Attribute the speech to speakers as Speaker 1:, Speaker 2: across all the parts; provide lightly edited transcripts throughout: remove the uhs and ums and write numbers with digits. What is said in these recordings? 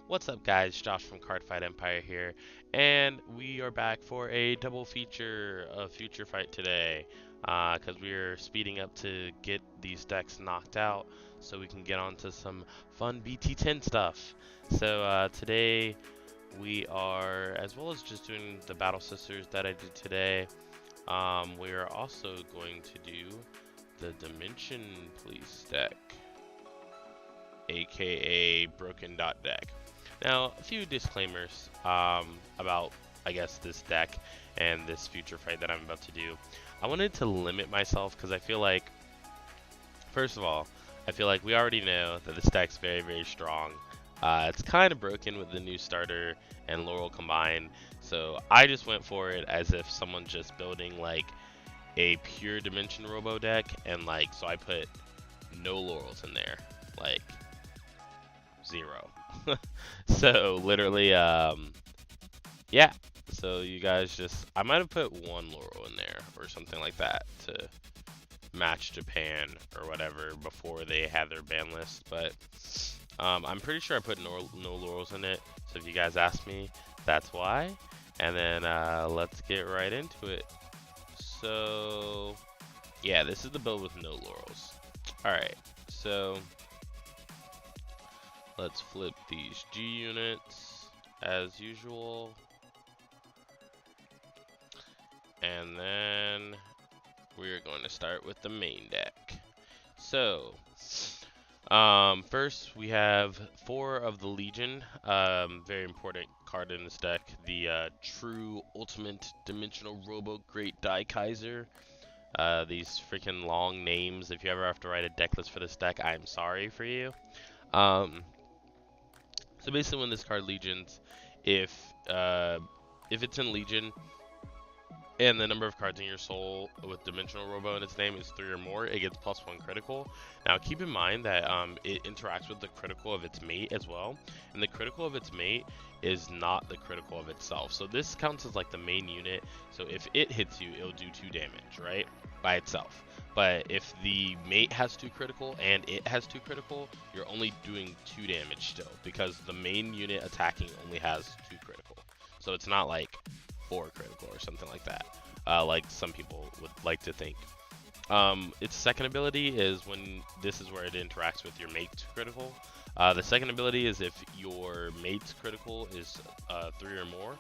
Speaker 1: What's up, guys? Josh from Cardfight Empire here, and we are back for a double feature of FutureFight today. Because we're speeding up to get these decks knocked out, so we can get on to some fun BT10 stuff. So today we are, as well as just doing the Battle Sisters that I did today, we are also going to do the Dimension Police deck, aka Broken Dot deck. Now, a few disclaimers about, I guess, this deck and this future fight that I'm about to do. I wanted to limit myself because I feel like, first of all, I feel like we already know that this deck's very, very strong. It's kind of broken with the new starter and Laurel combined, so I just went for it as if someone's just building like a pure Dimension Robo deck, and like, so I put no Laurels in there, like 0. So literally, yeah. So you guys just, I might have put one Laurel in there or something like that to match Japan or whatever before they had their ban list. But I'm pretty sure I put no Laurels in it. So if you guys ask me, that's why. And then let's get right into it. So yeah, this is the build with no Laurels. All right, so let's flip these G units as usual. And then we're going to start with the main deck. So, first we have 4 of the Legion. Very important card in this deck. The True Ultimate Dimensional Robo Great Die Kaiser. These freaking long names. If you ever have to write a deck list for this deck, I'm sorry for you. So basically, when this card Legions, if it's in Legion and the number of cards in your soul with Dimensional Robo in its name is 3 or more, it gets +1 critical. Now keep in mind that it interacts with the critical of its mate as well, and the critical of its mate is not the critical of itself. So this counts as like the main unit. So if it hits you, it'll do 2 damage, right, by itself. But if the mate has 2 critical and it has 2 critical, you're only doing 2 damage still, because the main unit attacking only has 2 critical. So it's not like 4 critical or something like that, like some people would like to think. Its second ability is when this is where it interacts with your mate's critical. The second ability is if your mate's critical is 3 or more,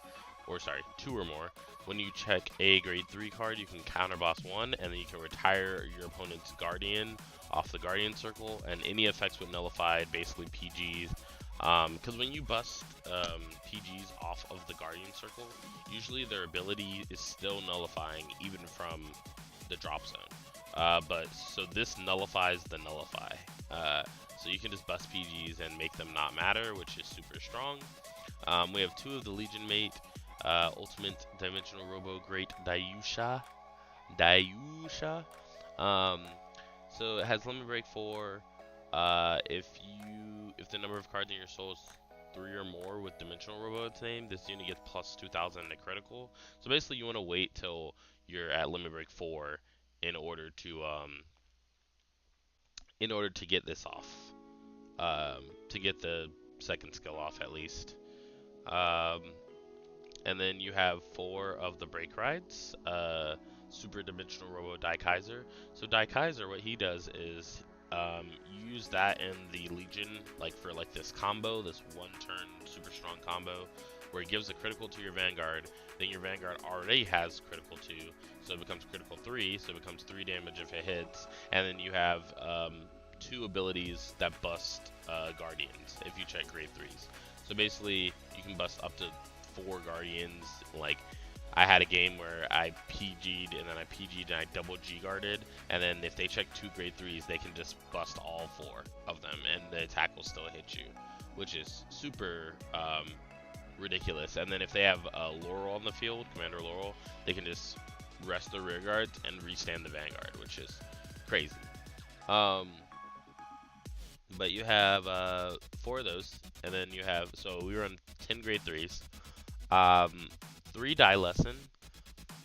Speaker 1: or sorry, 2 or more. When you check a grade 3 card, you can counter boss 1, and then you can retire your opponent's Guardian off the Guardian circle, and any effects with nullified, basically PGs. Because when you bust PGs off of the Guardian circle, usually their ability is still nullifying even from the drop zone. But so this nullifies the nullify. So you can just bust PGs and make them not matter, which is super strong. We have 2 of the Legion mate. Ultimate Dimensional Robo Great Dayusha. So it has limit break 4. If the number of cards in your soul is 3 or more with Dimensional Robo its name, this unit gets +2000 in critical. So basically, you want to wait till you're at limit break 4 in order to get this off. To get the second skill off at least. And then you have 4 of the break rides, Super Dimensional Robo Die Kaiser. So Die Kaiser, what he does is you use that in the Legion, like for like this combo, this 1-turn super strong combo, where it gives a critical to your Vanguard. Then your Vanguard already has critical 2, so it becomes critical 3, so it becomes 3 damage if it hits. And then you have 2 abilities that bust Guardians if you check grade 3s. So basically, you can bust up to 4 Guardians. Like, I had a game where I PG'd and then I PG'd and I double G guarded, and then if they check 2 grade 3s, they can just bust all 4 of them and the attack will still hit you, which is super ridiculous. And then if they have Laurel on the field, Commander Laurel, they can just rest the rear guards and restand the Vanguard, which is crazy. But you have 4 of those, and then you have, so we run 10 grade 3s, 3 Die Lesson,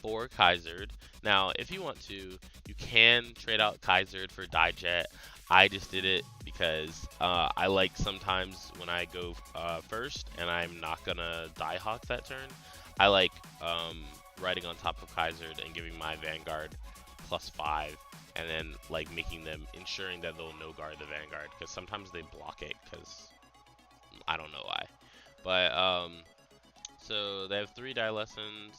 Speaker 1: 4 Kaisered. Now, if you want to, you can trade out Kaisered for Die Jet. I just did it because because I like sometimes when I go first and I'm not gonna die hawk that turn, I like riding on top of Kaisered and giving my Vanguard +5, and then like making them, ensuring that they'll no guard the Vanguard, because sometimes they block it because I don't know why. But so they have 3 die lessons.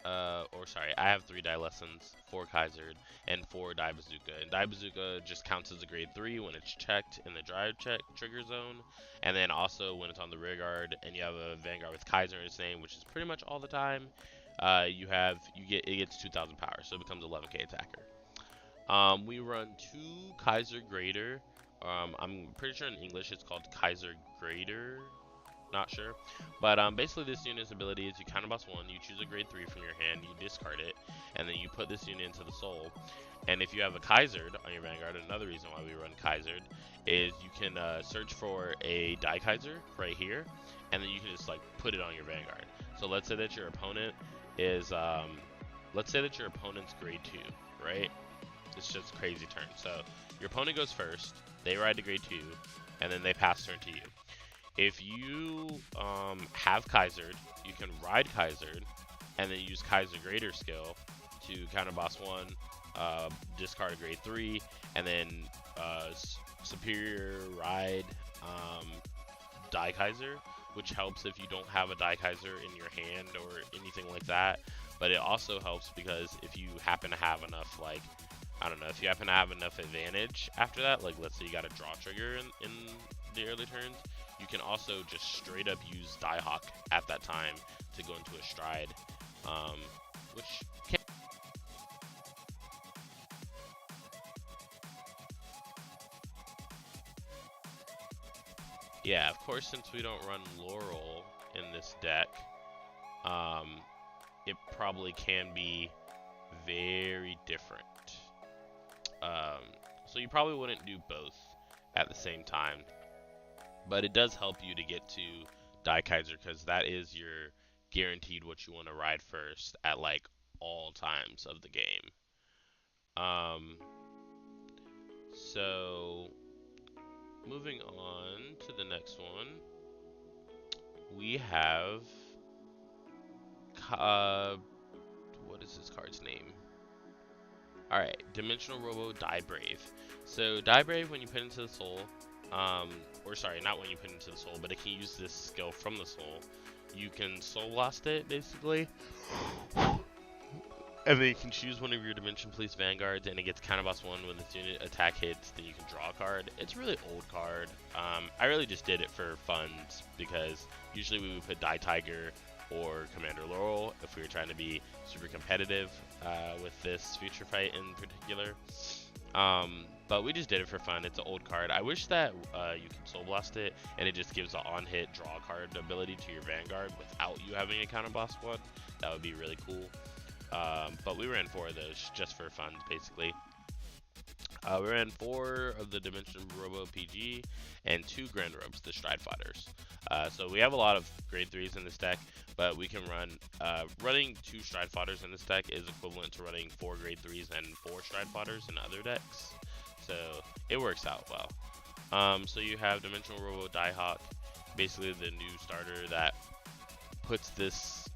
Speaker 1: Or sorry, I have 3 die lessons, 4 Kaisered, and 4 die bazooka. And die bazooka just counts as a grade 3 when it's checked in the drive check trigger zone, and then also when it's on the rear guard and you have a Vanguard with Kaiser in its name, which is pretty much all the time. It gets 2,000 power, so it becomes 11k attacker. We run 2 Kaiser Grader. I'm pretty sure in English it's called Kaiser Grader. Not sure, but basically this unit's ability is you counterboss 1, you choose a grade 3 from your hand, you discard it, and then you put this unit into the soul. And if you have a Kaisered on your Vanguard, another reason why we run Kaisered is you can search for a die Kaiser right here, and then you can just like put it on your Vanguard. So let's say that your opponent is grade 2, right? It's just crazy turn. So your opponent goes first, they ride to grade 2, and then they pass turn to you. If you have Kaisered, you can ride Kaisered, and then use Kaiser Grader skill to counterboss 1, discard a grade 3, and then superior ride die Kaiser, which helps if you don't have a die Kaiser in your hand or anything like that. But it also helps because if you happen to have enough, like, I don't know, if you happen to have enough advantage after that, like let's say you got a draw trigger in the early turns, you can also just straight up use die hawk at that time to go into a stride, which can... Yeah, of course, since we don't run Laurel in this deck, it probably can be very different. So you probably wouldn't do both at the same time. But it does help you to get to die Kaiser, because that is your guaranteed what you want to ride first at like all times of the game. So moving on to the next one, we have what is this card's name? Alright, Dimensional Robo Die Brave. So Die Brave, when you put into the soul, or sorry, not when you put it into the soul, but it can use this skill from the soul. You can soul blast it, basically. And then you can choose one of your Dimension Police Vanguards, and it gets counterboss 1 when this unit attack hits, then you can draw a card. It's a really old card. I really just did it for funds, because usually we would put Die Tiger or Commander Laurel if we were trying to be super competitive with this FutureFight in particular. But we just did it for fun. It's an old card. I wish that you can Soul Blast it, and it just gives an on-hit draw card ability to your Vanguard without you having a counterboss one. That would be really cool. But we ran 4 of those just for fun, basically. We ran 4 of the Dimension Robo PG and 2 Grand Robes, the Stride Fighters. So we have a lot of grade 3s in this deck, but we can run, running 2 Stride Fighters in this deck is equivalent to running 4 grade 3s and 4 Stride Fighters in other decks. So it works out well. So you have Dimensional Robo Diehawk, basically the new starter that puts this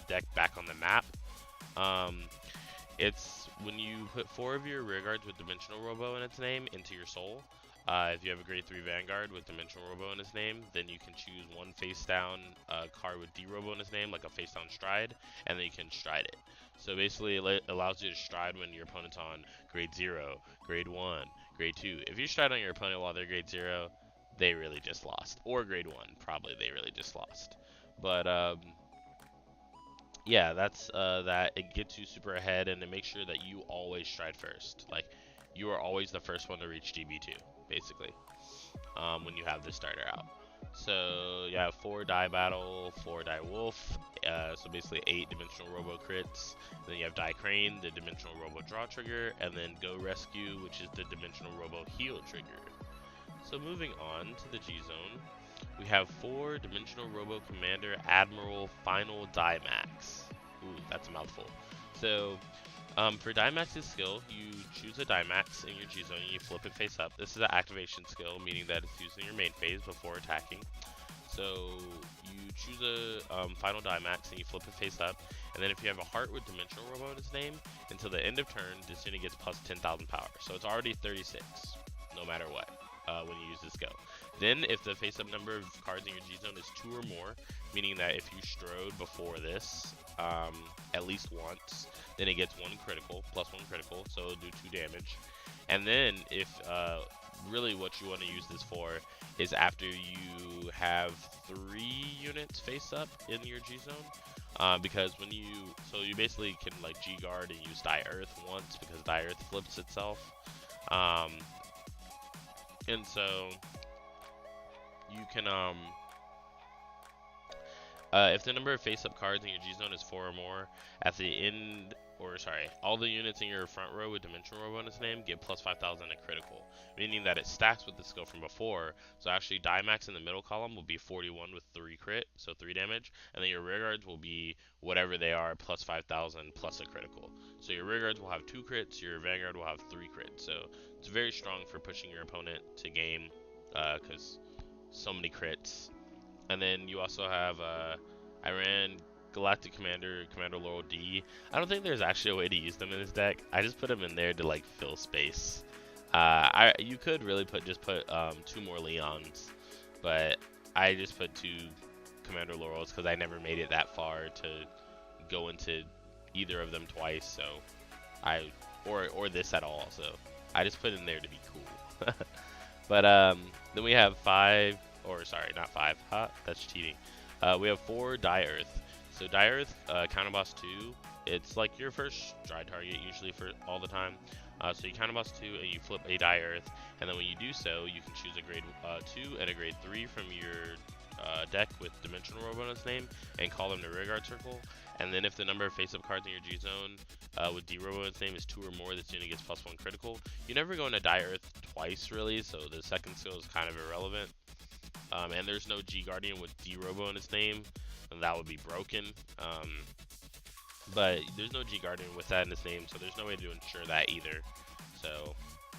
Speaker 1: deck back on the map. It's when you put 4 of your rear guards with Dimensional Robo in its name into your soul. If you have a grade 3 Vanguard with Dimensional Robo in its name, then you can choose one face down card with D-Robo in its name, like a face down stride, and then you can stride it. So basically it allows you to stride when your opponent's on grade 0, grade 1, grade 2. If you stride on your opponent while they're grade 0, they really just lost. Or grade 1, probably they really just lost. But yeah, that's that. It gets you super ahead, and it makes sure that you always stride first. Like, you are always the first one to reach GB2, basically, when you have this starter out. So you have 4 die battle, 4 die wolf, so basically 8 dimensional robo crits. Then you have die crane, the dimensional robo draw trigger, and then go rescue, which is the dimensional robo heal trigger. So moving on to the G zone, we have 4 dimensional robo commander admiral final die max. Ooh, that's a mouthful. So For Dimax's skill, you choose a Dimax in your G zone and you flip it face up. This is an activation skill, meaning that it's used in your main phase before attacking. So you choose a final Dimax and you flip it face up, and then if you have a heart with Dimensional Robo in its name, until the end of turn, this unit gets plus 10,000 power. So it's already 36, no matter what, when you use this skill. Then if the face-up number of cards in your G-Zone is 2 or more, meaning that if you strode before this at least once, then it gets 1 critical, plus 1 critical, so it'll do 2 damage. And then if really what you want to use this for is after you have 3 units face up in your G zone, because when you basically can like G guard and use Die Earth once because Die Earth flips itself, and so you can if the number of face-up cards in your G-Zone is 4 or more, at the end, or sorry, all the units in your front row with Dimensional Robo in its name get plus 5,000 a critical, meaning that it stacks with the skill from before. So actually, Dimax in the middle column will be 41 with 3 crit, so 3 damage, and then your rear guards will be whatever they are, plus 5,000 plus a critical. So your rear guards will have 2 crits, your Vanguard will have 3 crits. So it's very strong for pushing your opponent to game, because so many crits. And then you also have, I ran Galactic Commander, Commander Laurel D. I don't think there's actually a way to use them in this deck. I just put them in there to like fill space. You could really put 2 more Leons, but I just put 2 Commander Laurels because I never made it that far to go into either of them twice. So or this at all. So I just put in there to be cool. But then we have 5. Or sorry, not 5. That's cheating. We have 4 Die Earth. So Die Earth, counterboss 2. It's like your first dry target usually for all the time. So you counterboss 2 and you flip a Die Earth, and then when you do so, you can choose a grade 2 and a grade 3 from your deck with Dimensional Robo in its name, and call them to rear guard circle. And then if the number of face-up cards in your G-Zone with D-Robo in its name is 2 or more, this unit gets plus 1 critical. You never go into Die Earth twice really, so the second skill is kind of irrelevant. And there's no G Guardian with D-Robo in its name, and that would be broken. But there's no G Guardian with that in its name, so there's no way to ensure that either. So,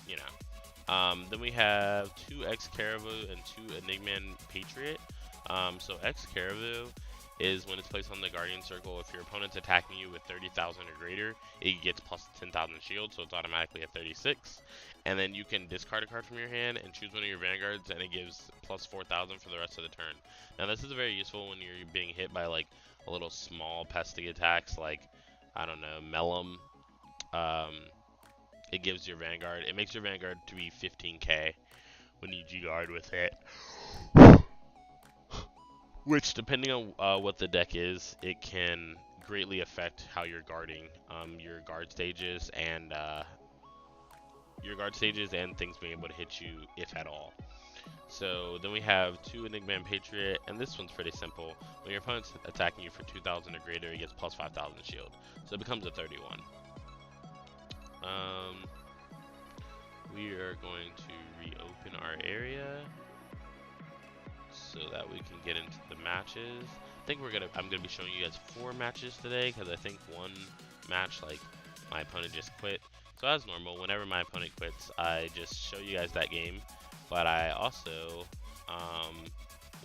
Speaker 1: you know. Then we have 2 X Caribou and 2 Enigman Patriot. So X Caribou is when it's placed on the Guardian Circle. If your opponent's attacking you with 30,000 or greater, it gets plus 10,000 shield, so it's automatically at 36. And then you can discard a card from your hand and choose one of your Vanguards, and it gives plus 4,000 for the rest of the turn. Now this is very useful when you're being hit by like a little small pesty attacks, like, I don't know, Mellum. It gives your Vanguard, it makes your Vanguard to be 15k when you G-Guard with it. Which, depending on what the deck is, it can greatly affect how you're guarding your guard stages and things being able to hit you, if at all. So then we have 2 Enigman Patriot, and this one's pretty simple. When your opponent's attacking you for 2,000 or greater, it gets plus 5,000 shield. So it becomes a 31. We are going to reopen our area so that we can get into the matches. I think I'm gonna be showing you guys 4 matches today, because I think one match, like, my opponent just quit. So as normal, whenever my opponent quits, I just show you guys that game. But I also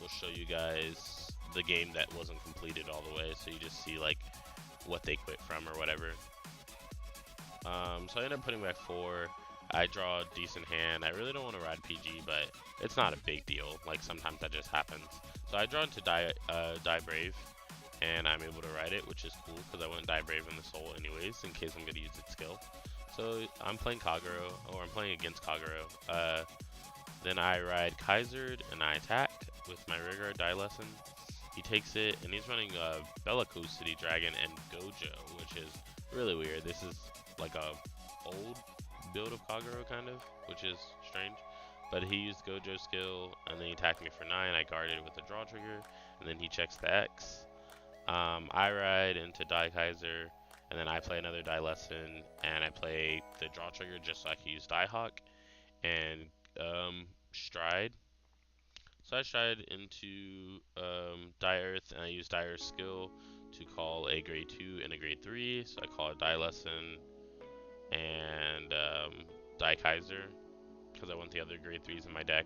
Speaker 1: will show you guys the game that wasn't completed all the way, so you just see like what they quit from or whatever. So I end up putting back 4. I draw a decent hand. I really don't want to ride PG, but it's not a big deal. Like, sometimes that just happens. So I draw into Die Brave, and I'm able to ride it, which is cool, because I wouldn't Die Brave in the Soul anyways, in case I'm going to use its skill. So I'm playing Kagura, or I'm playing against Kagura. Then I ride Kaisered, and I attack with my Rigor Die Lesson. He takes it, and he's running Bellicose City Dragon and Gojo, which is really weird. This is like a old build of Kagura, kind of, which is strange. But he used Gojo skill, and then he attacked me for 9. I guarded with a draw trigger, and then he checks the X. I ride into Die Kaiser, and then I play another Die Lesson, and I play the draw trigger just so I can use Die Hawk and Stride. So I stride into Die Earth, and I use Die Earth skill to call a grade 2 and a grade 3. So I call a Die Lesson, and Kaiser, because I want the other grade 3s in my deck.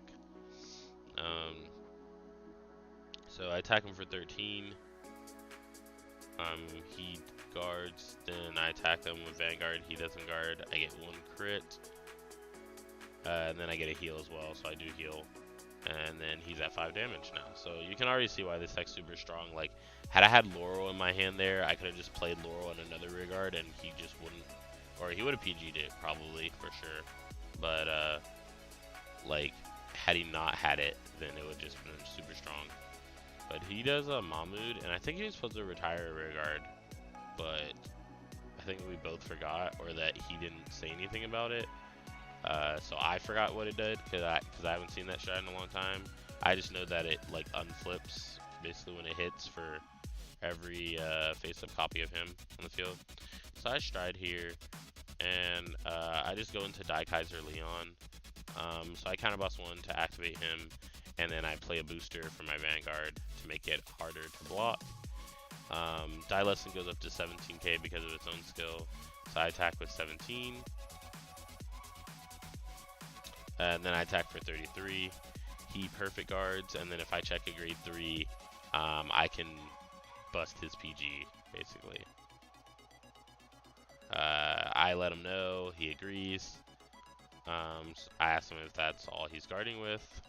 Speaker 1: So I attack him for 13. He guards, then I attack him with Vanguard. He doesn't guard. I get 1 crit. And then I get a heal as well, so I do heal. And then he's at 5 damage now. So you can already see why this deck's super strong. Like, had I had Laurel in my hand there, I could have just played Laurel in another rear guard, and he just wouldn't, or he would have PG'd it, probably, for sure. But, like, had he not had it, then it would just been super strong. But he does a Mahmoud, and I think he was supposed to retire a rear guard, but I think we both forgot, or that he didn't say anything about it. So I forgot what it did, because I haven't seen that strat in a long time. I just know that it, like, unflips, basically, when it hits for every face-up copy of him on the field. So I stride here, and I just go into Kaiser Leon. So I counterboss 1 to activate him, and then I play a booster for my Vanguard to make it harder to block. Die Lesson goes up to 17k because of its own skill, so I attack with 17. And then I attack for 33. He perfect guards, and then if I check a grade 3, I can bust his PG, basically. I let him know, he agrees. So I asked him if that's all he's guarding with.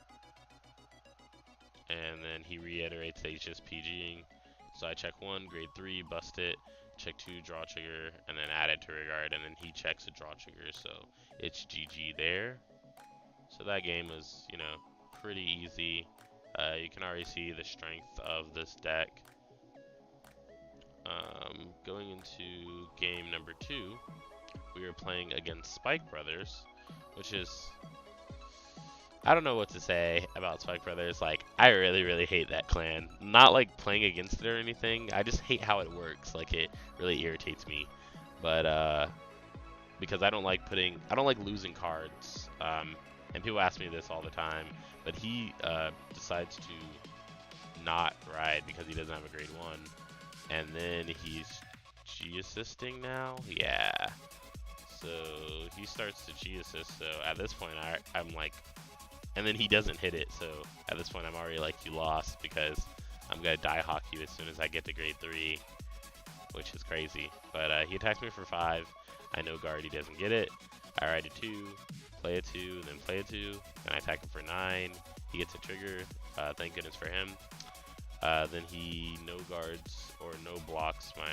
Speaker 1: And then he reiterates that he's just PGing. So I check 1, grade 3, bust it. Check 2, draw trigger, and then add it to regard, and then he checks a draw trigger, so it's GG there. So that game was, you know, pretty easy. You can already see the strength of this deck. Going into game number 2, we were playing against Spike Brothers, which is, I don't know what to say about Spike Brothers. Like, I really, really hate that clan. Not like playing against it or anything. I just hate how it works. Like, it really irritates me. But because I don't like losing cards. And people ask me this all the time. But he decides to not ride because he doesn't have a grade 1. And then he's G-assisting now? Yeah. So he starts to G-assist. So at this point, I'm like, and then he doesn't hit it. So at this point, I'm already like, you lost, because I'm going to die hawk you as soon as I get to grade 3, which is crazy. But he attacks me for 5. I know guard, he doesn't get it. I ride a 2, play a 2, then play a 2. And I attack him for 9. He gets a trigger. Thank goodness for him. Then he no guards or no blocks my,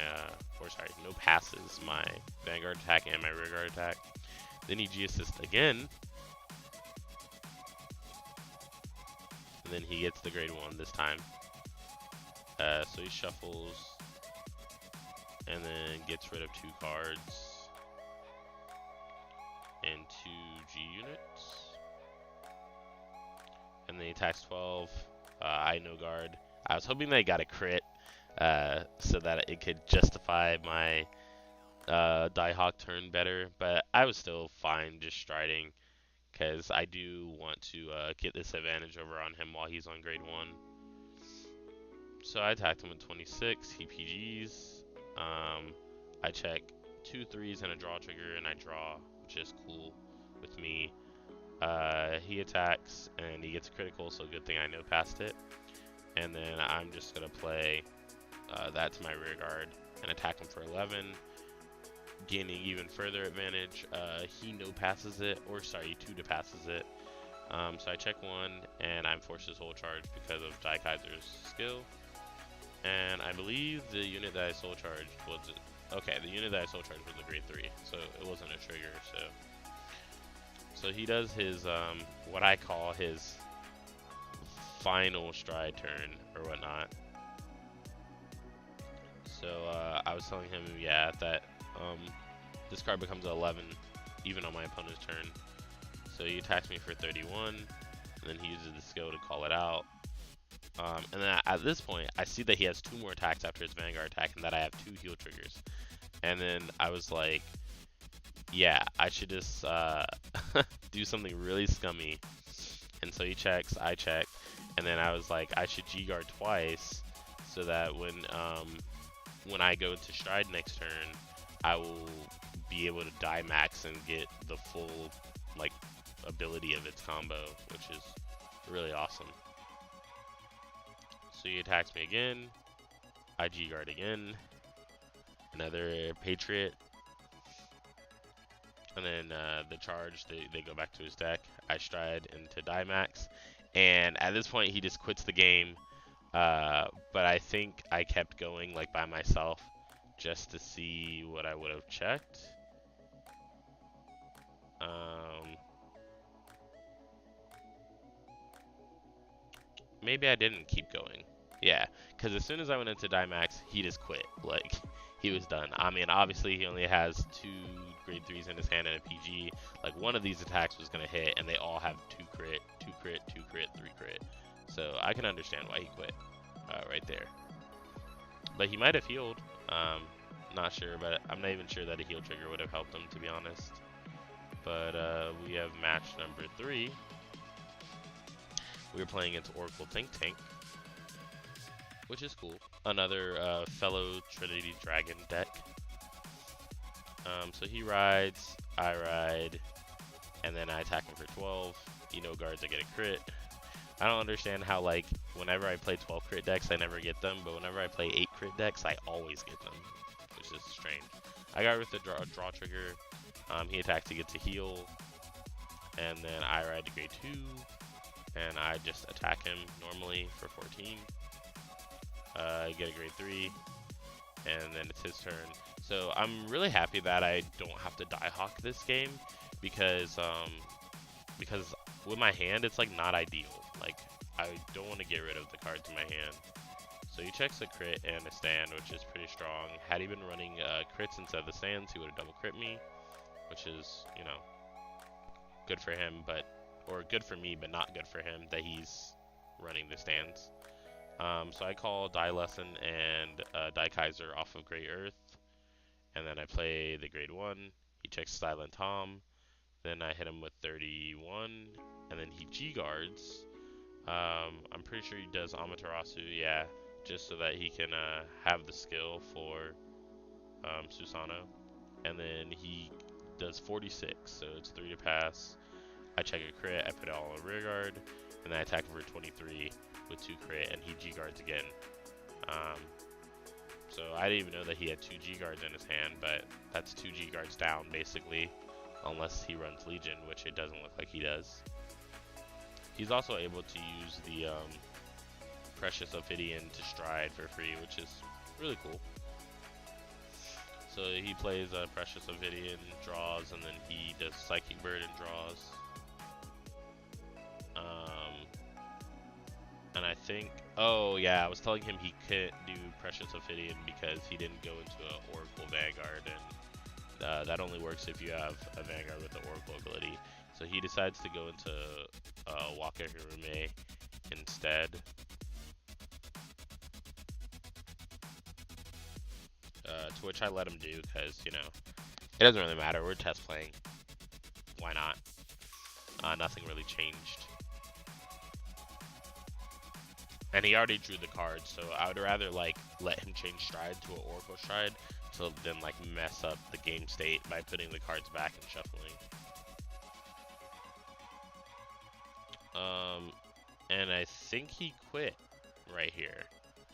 Speaker 1: no passes my Vanguard attack and my rear guard attack. Then he G-assists again. And then he gets the grade 1 this time. So he shuffles and then gets rid of 2 cards and 2 G units. And then he attacks 12. I no guard. I was hoping that I got a crit so that it could justify my Die Hawk turn better, but I was still fine just striding because I do want to get this advantage over on him while he's on grade 1. So I attacked him with 26, he PGs. I check 2 3s and a draw trigger, and I draw, which is cool with me. He attacks and he gets a critical, so good thing I know past it. And then I'm just going to play that to my rear guard and attack him for 11, gaining even further advantage. He no passes it, or sorry, 2 passes it. So I check 1, and I'm forced to soul charge because of Kaiser's skill. And I believe the unit that I soul charged was, okay, the unit that I soul charged was a grade 3, so it wasn't a trigger. So he does his, what I call his final stride turn or whatnot. So I was telling him, yeah, that this card becomes 11 even on my opponent's turn. So he attacks me for 31, and then he uses the skill to call it out. And then at this point, I see that he has 2 more attacks after his Vanguard attack, and that I have 2 heal triggers. And then I was like, yeah, I should just do something really scummy. And so he checks, I check, and then I was like, I should G-guard twice, so that when I go into stride next turn, I will be able to die max and get the full like ability of its combo, which is really awesome. So he attacks me again, IG guard again, another Patriot, and then the charge, they go back to his deck. I stride into die max, and at this point he just quits the game. But I think I kept going like by myself just to see what I would have checked. Maybe I didn't keep going. Yeah, because as soon as I went into die max, he just quit. Like, he was done. I mean, obviously he only has 2 grade 3s in his hand and a PG. Like, one of these attacks was gonna hit, and they all have 2 crit, 2 crit, 2 crit, 3 crit. So I can understand why he quit right there. But he might have healed. Not sure, but I'm not even sure that a heal trigger would have helped him, to be honest. But we have match number 3. We were playing against Oracle Think Tank, which is cool. Another fellow Trinity Dragon deck. So he rides, I ride, and then I attack him for 12. You know, guards, I get a crit. I don't understand how, like, whenever I play 12 crit decks, I never get them, but whenever I play 8 crit decks, I always get them, which is strange. I got with the draw trigger. He attacks to get to heal, and then I ride to grade 2, and I just attack him normally for 14. I get a grade 3, and then it's his turn. So I'm really happy that I don't have to die hawk this game, because with my hand, it's like not ideal. Like, I don't want to get rid of the cards in my hand. So he checks a crit and a stand, which is pretty strong. Had he been running crits instead of the stands, he would have double crit me, which is, you know, good for him, or good for me, but not good for him that he's running the stands. So I call Die Lesson and Die Kaiser off of Grey Earth, and then I play the grade 1. He checks Silent Tom, then I hit him with 31, and then he G guards. I'm pretty sure he does Amaterasu, yeah, just so that he can have the skill for Susano. And then he does 46, so it's 3 to pass. I check a crit, I put it all on rear guard, and then I attack him for 23 with 2 crit, and he G guards again. So I didn't even know that he had 2 G guards in his hand, but that's 2 G guards down basically, unless he runs Legion, which it doesn't look like he does. He's also able to use the Precious Ophidian to stride for free, which is really cool. So he plays Precious Ophidian, draws, and then he does Psychic Bird and draws. And I think, oh yeah, I was telling him he couldn't do Precious Ophidian because he didn't go into an Oracle Vanguard, and that only works if you have a Vanguard with the Oracle ability. So he decides to go into Waka Hirume instead. To which I let him do because, you know, it doesn't really matter. We're test playing. Why not? Nothing really changed. And he already drew the card, so I would rather like let him change stride to an Oracle stride, so then like mess up the game state by putting the cards back and shuffling. And I think he quit right here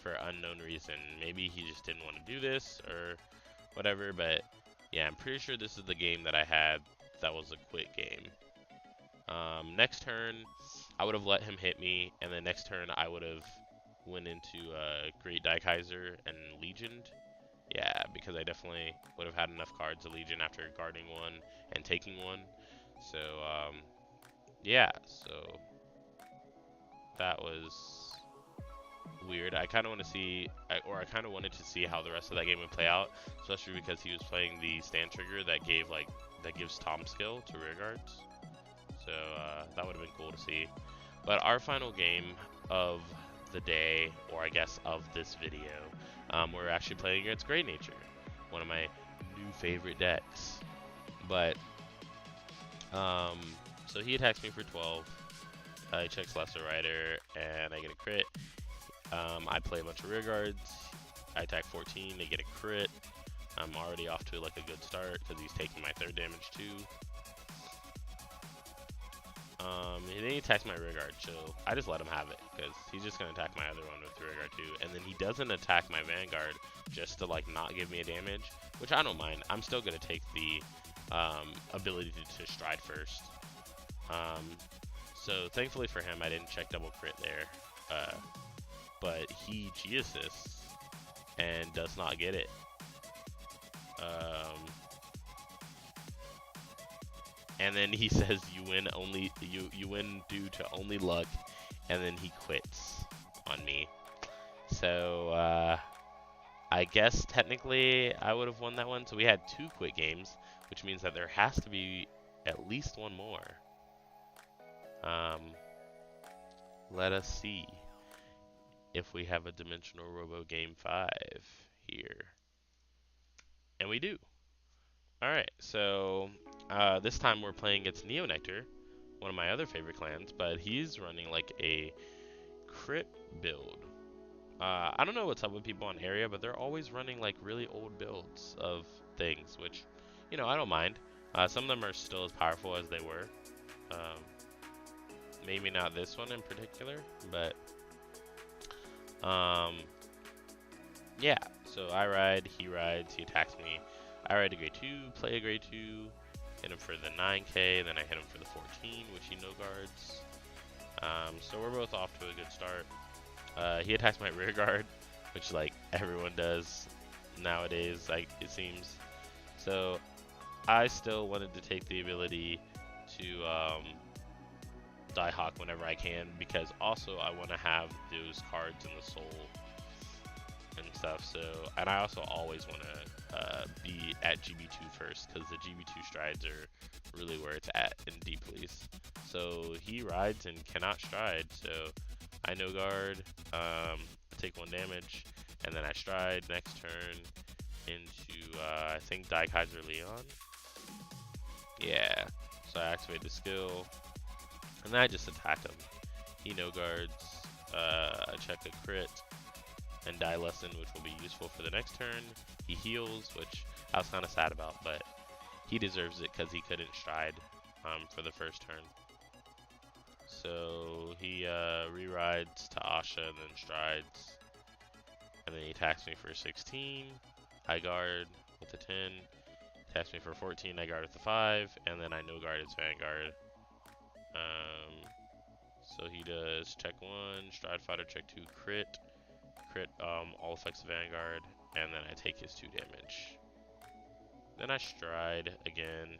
Speaker 1: for unknown reason. Maybe he just didn't want to do this or whatever, but yeah, I'm pretty sure this is the game that I had that was a quit game. Next turn, I would have let him hit me, and then next turn I would have went into Great Die Kaiser and Legioned. Yeah, because I definitely would have had enough cards to Legion after guarding one and taking one. So, yeah, so that was weird. I kind of want to see, I kind of wanted to see how the rest of that game would play out, especially because he was playing the stand trigger that gives Tom skill to rear guards. So that would have been cool to see. But our final game of the day, or I guess of this video, we're actually playing against Grey Nature, one of my new favorite decks. But so he attacks me for 12. He checks Lesser Rider, and I get a crit. I play a bunch of rear guards. I attack 14, they get a crit. I'm already off to like a good start because he's taking my 3rd damage too. And then he attacks my rear guard, so I just let him have it because he's just gonna attack my other one with rear guard too. And then he doesn't attack my Vanguard just to like not give me a damage, which I don't mind. I'm still gonna take the ability to stride first. So thankfully for him, I didn't check double crit there, but he G assists and does not get it. And then he says you win due to only luck, and then he quits on me. So I guess technically I would have won that one. So we had 2 quit games, which means that there has to be at least one more. Let us see if we have a Dimensional Robo Game 5 here. And we do. Alright, so this time we're playing against Neo Nectar, one of my other favorite clans, but he's running like a crit build. I don't know what's up with people on Area, but they're always running like really old builds of things, which, you know, I don't mind. Some of them are still as powerful as they were. Maybe not this one in particular, but yeah. So I ride, he rides, he attacks me. I ride a grade 2, play a grade 2, hit him for the 9k, then I hit him for the 14, which he no guards. So we're both off to a good start. He attacks my rear guard, which like everyone does nowadays, like it seems. So I still wanted to take the ability to die hawk whenever I can, because also I want to have those cards in the soul and stuff. So, and I also always want to be at GB2 first, because the GB2 strides are really where it's at in deep please. So he rides and cannot stride, so I no guard, I take 1 damage, and then I stride next turn into I think Daikaiser Leon. Yeah, so I activate the skill, and then I just attack him. He no guards, I check a crit, and die lesson, which will be useful for the next turn. He heals, which I was kind of sad about, but he deserves it because he couldn't stride for the first turn. So he re-rides to Asha and then strides, and then he attacks me for 16. I guard with the 10. Attacks me for 14. I guard with the 5, and then I no guard its Vanguard. So he does check 1, stride fighter, check 2, crit. Crit all effects of Vanguard, and then I take his 2 damage. Then I stride again,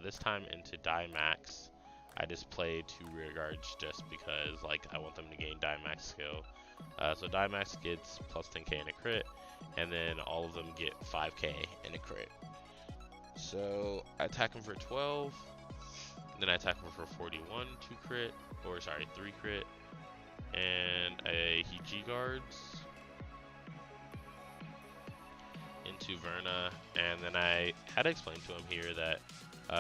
Speaker 1: this time into die max. I just play 2 rear guards just because like I want them to gain die max skill. So die max gets plus 10k in a crit, and then all of them get 5k in a crit. So I attack him for 12, then I attack him for 41, 2 crit, or sorry, 3 crit, and he G guards into Verna, and then I had to explain to him here that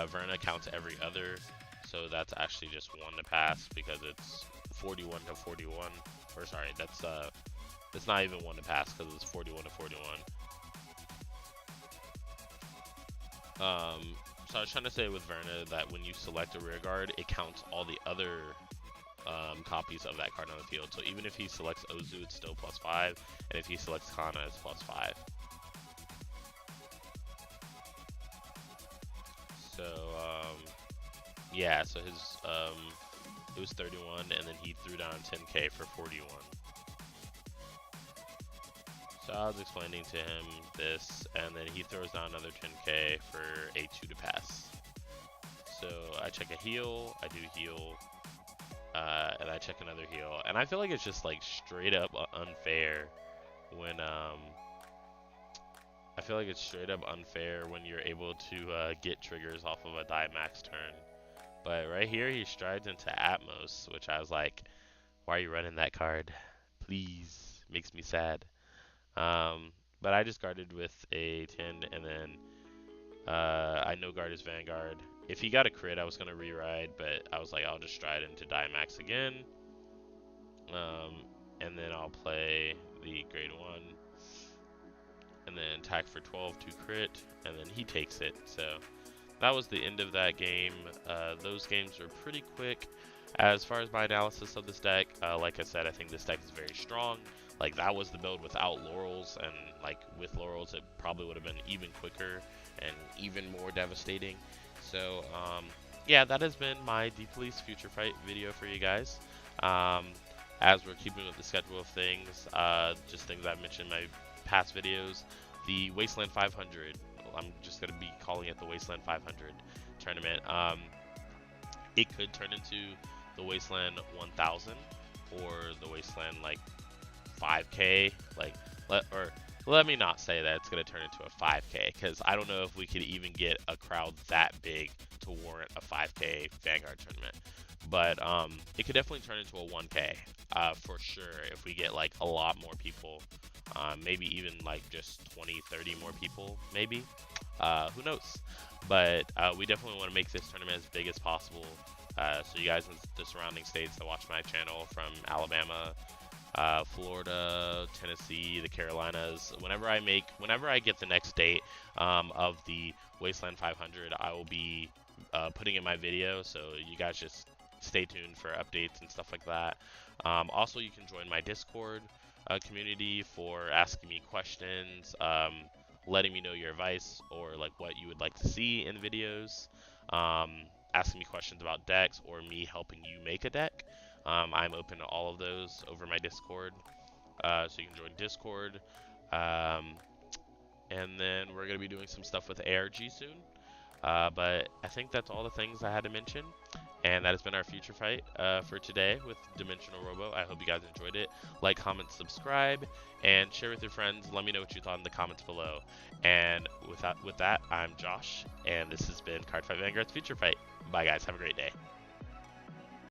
Speaker 1: Verna counts every other, so that's actually just 1 to pass because it's 41 to 41, or sorry, that's not even 1 to pass because it's 41 to 41. So I was trying to say with Verna that when you select a rear guard, it counts all the other copies of that card on the field. So even if he selects Ozu, it's still +5, and if he selects Kana, it's +5. So yeah, so his it was 31, and then he threw down 10k for 41. So I was explaining to him this, and then he throws down another 10k for a 2 to pass. So I check a heal, I do heal, and I check another heal, and I feel like it's just like straight up unfair when you're able to get triggers off of a die max turn. But right here he strides into Atmos, which I was like, why are you running that card? Please, makes me sad. But I just guarded with a 10, and then I no guard his Vanguard. If he got a crit, I was gonna re-ride, but I was like, I'll just stride into die max again. And then I'll play the grade 1. and then attack for 12 to crit, and then he takes it. So that was the end of that game. Those games were pretty quick. As far as my analysis of this deck, like I said, I think this deck is very strong. Like, that was the build without Laurels, and like with Laurels, it probably would have been even quicker and even more devastating. So, yeah, that has been my D-Police Future Fight video for you guys. As we're keeping with the schedule of things, just things I've mentioned in my past videos, the Wasteland 500, I'm just going to be calling it the Wasteland 500 tournament. It could turn into the Wasteland 1000 or the Wasteland like 5K, like let me not say that it's going to turn into a 5K, because I don't know if we could even get a crowd that big to warrant a 5K Vanguard tournament. But it could definitely turn into a 1K for sure if we get like a lot more people, maybe even like just 20, 30 more people, maybe. Who knows? But we definitely want to make this tournament as big as possible. So you guys in the surrounding states that watch my channel, from Alabama, Florida, Tennessee, the Carolinas, whenever I get the next date of the Wasteland 500, I will be putting in my video, so you guys just stay tuned for updates and stuff like that. Also, you can join my Discord community for asking me questions, letting me know your advice or like what you would like to see in videos, asking me questions about decks, or me helping you make a deck. I'm open to all of those over my Discord, so you can join Discord. And then we're going to be doing some stuff with ARG soon. But I think that's all the things I had to mention. And that has been our Future Fight for today with Dimensional Robo. I hope you guys enjoyed it. Like, comment, subscribe, and share with your friends. Let me know what you thought in the comments below. And with that, I'm Josh, and this has been Cardfight Vanguard's Future Fight. Bye, guys. Have a great day.